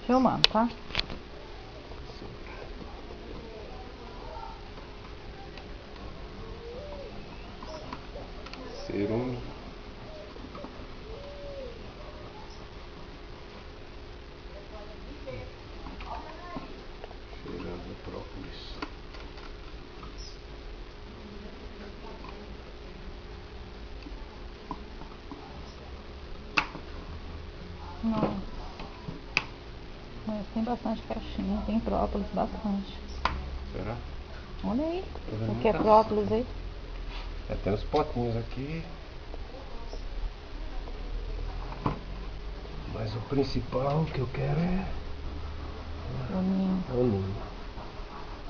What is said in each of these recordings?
Filmando, tá? Cerume. Cheirando própolis. Nossa. Mas tem bastante caixinha, tem própolis, bastante. Será? Olha aí. vendo O que é muita própolis aí? É, tem os potinhos aqui. Mas o principal que eu quero é O ninho. o ninho.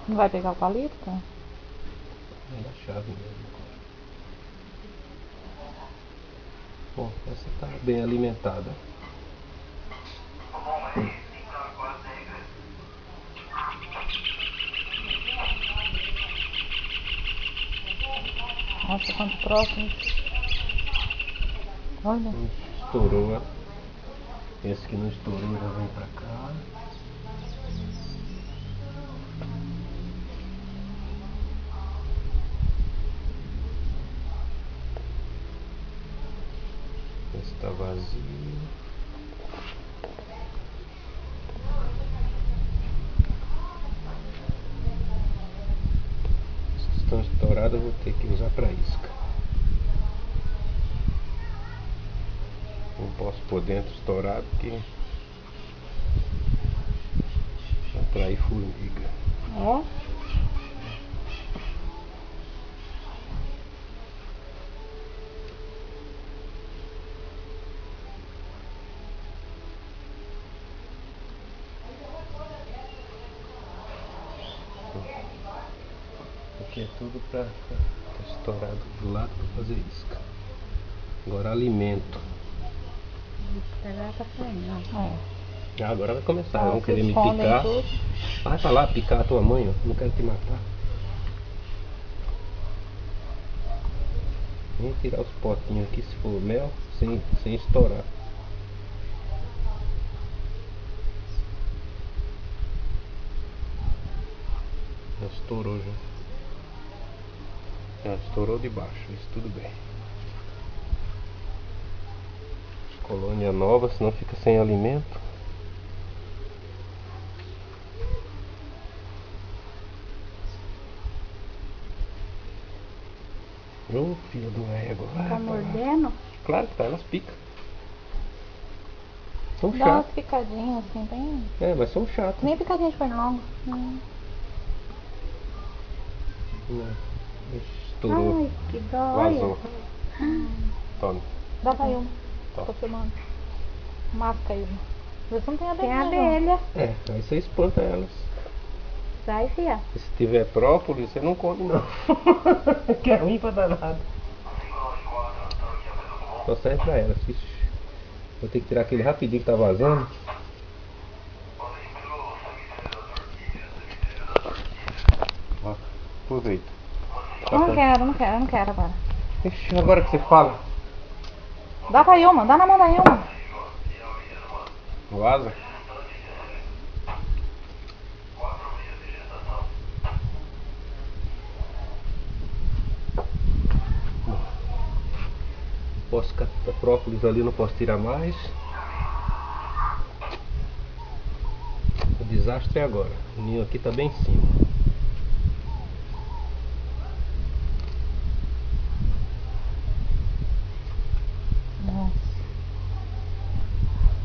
Não vai pegar o palito, tá? É da chave mesmo agora. Bom, essa tá bem alimentada. Nossa, quanto própolis. Olha. Estourou, ó. Esse que não estourou já vem pra cá. Esse tá vazio. Esses estão estourados, eu vou ter que usar pra isca. Não posso pôr dentro estourado porque atrai formiga. Ó. Aqui é tudo pra tá estourado do lado pra fazer isca. Agora alimento. Pegar tá saindo. É. Agora vai começar, vão Vocês querer me escondem picar. tudo. Vai pra lá picar a tua mãe, ó. Não quero te matar. Vamos tirar os potinhos aqui se for mel, sem estourar. Já estourou já. Já estourou de baixo, isso tudo bem. Colônia nova, senão fica sem alimento. Ô filho do égua, vai Tá pra lá. mordendo? Claro que tá, elas picam. São Dá umas chatas. picadinhas assim, bem. É, mas são chatas. Nem picadinha de pernilongo. Não. Estourou. Ai, que dó. Vazou. Toma. Dá pra Ilma. Tá. Tô filmando. Masca, Ilma. Vê se não tem Tem abelha. abelha. É, aí você espanta elas. Sai, fia. E se tiver própolis, você não come não. Que é ruim pra danado. Só serve pra elas. Ixi. Vou ter que tirar aquele rapidinho que tá vazando. Ó, aproveita. Não quero agora. Ixi, agora que você fala. Dá pra Ilma, dá na mão da Ilma. Vaza. Posso captar própolis ali, não posso tirar mais. O desastre é agora. O ninho aqui tá bem em cima.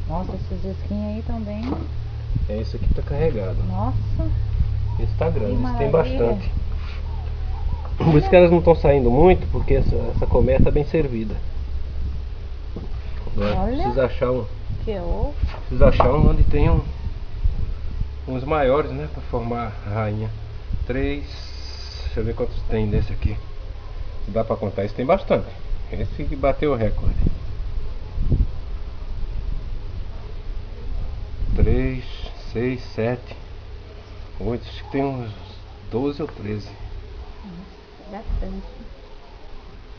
Nossa, esses esquinhos aí também. É, esse aqui tá carregado. Nossa. Esse tá grande, Que esse tem maravilha. bastante. Por isso que elas não estão saindo muito, porque essa colmeia tá bem servida. Agora, Olha. precisa achar um onde tem uns maiores, né, para formar a rainha. 3, deixa eu ver quantos tem desse aqui. Se dá para contar, esse tem bastante. Esse que bateu o recorde. 3, 6, 7, 8, acho que tem uns 12 ou 13. Bastante.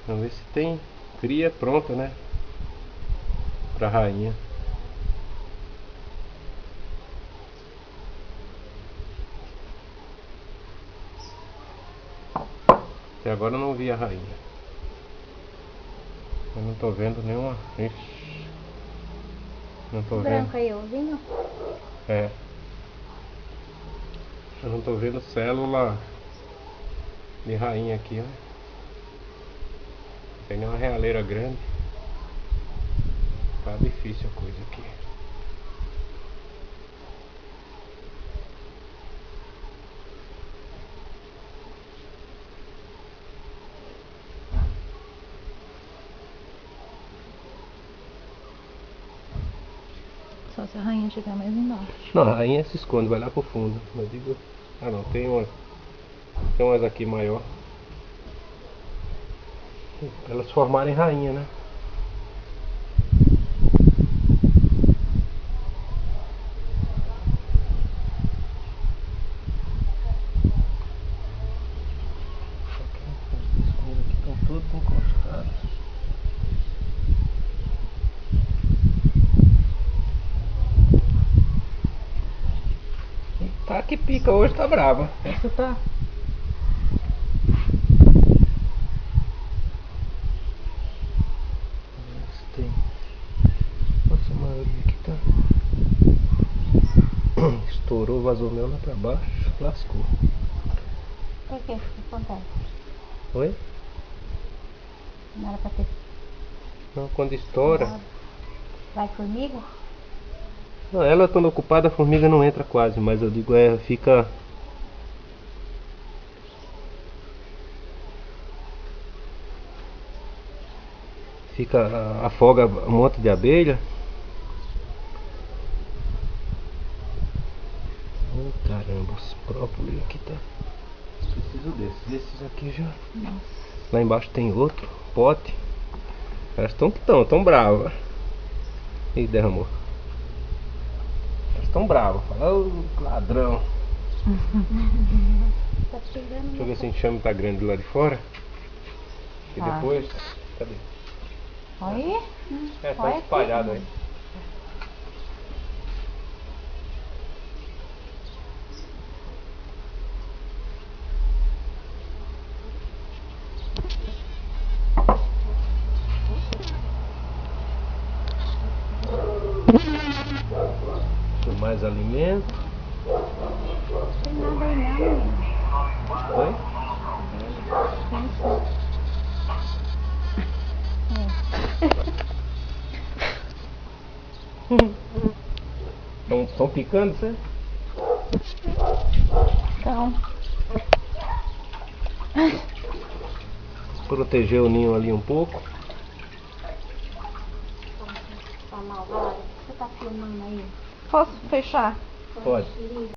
Vamos ver se tem cria pronta, né? Pra rainha. Até agora eu não vi a rainha. Eu não tô vendo nenhuma. Ixi. Não tô vendo. Branco aí, ovinho. É. Eu não tô vendo célula de rainha aqui, ó. Tem nenhuma realeira grande. Tá difícil a coisa aqui. Só se a rainha estiver mais embaixo. Não, a rainha se esconde, vai lá pro fundo. Eu digo. Ah não, tem umas aqui maior. Pra elas formarem rainha, né? Aqui estão todos encostados. Tá que pica hoje, tá brava. Essa tá. Tem. Nossa, a maioria aqui tá. Estourou, vazou mel lá pra baixo, lascou. Por que? O que acontece? Oi? Não era pra ter. Não, quando estoura. Vai formiga? Não, ela quando ocupada a formiga não entra quase, mas eu digo fica. Afoga um monte de abelha. Oh, caramba, os própolis aqui tá. Preciso desses aqui já. Nossa. Lá embaixo tem outro pote. Elas tão bravas. Ih, derramou. Elas tão bravas. Fala, ô ladrão. Tá chegando. Deixa eu ver se o enxame tá grande lá de fora. E Tá. depois. Cadê? Olha aí. É, tá Olha espalhado aqui. aí. Deixa mais alimento. Tem nada aí não, menino. Oi? Estão picando, você? Então, Proteger o ninho ali um pouco. Tá malvada? O que você tá filmando aí? posso fechar? Pode.